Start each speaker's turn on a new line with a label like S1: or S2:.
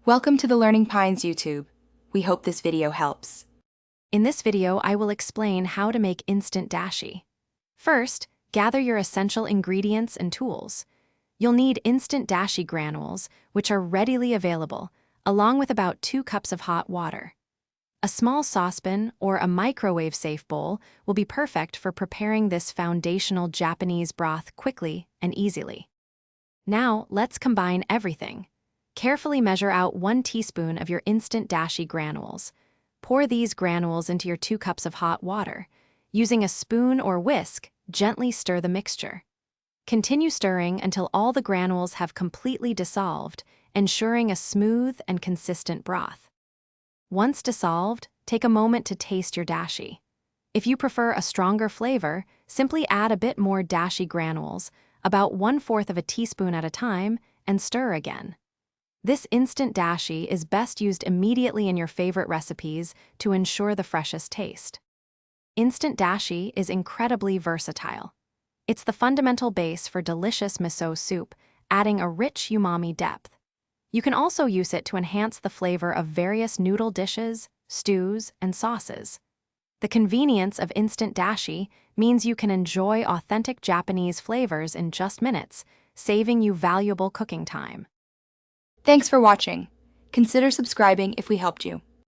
S1: Welcome to the Learning Pines YouTube. We hope this video helps.
S2: In this video, I will explain how to make instant dashi. First, gather your essential ingredients and tools. You'll need instant dashi granules, which are readily available, along with about 2 cups of hot water. A small saucepan or a microwave-safe bowl will be perfect for preparing this foundational Japanese broth quickly and easily. Now, let's combine everything. Carefully measure out 1 teaspoon of your instant dashi granules. Pour these granules into your 2 cups of hot water. Using a spoon or whisk, gently stir the mixture. Continue stirring until all the granules have completely dissolved, ensuring a smooth and consistent broth. Once dissolved, take a moment to taste your dashi. If you prefer a stronger flavor, simply add a bit more dashi granules, about 1/4 of a teaspoon at a time, and stir again. This instant dashi is best used immediately in your favorite recipes to ensure the freshest taste. Instant dashi is incredibly versatile. It's the fundamental base for delicious miso soup, adding a rich umami depth. You can also use it to enhance the flavor of various noodle dishes, stews, and sauces. The convenience of instant dashi means you can enjoy authentic Japanese flavors in just minutes, saving you valuable cooking time.
S1: Thanks for watching. Consider subscribing if we helped you.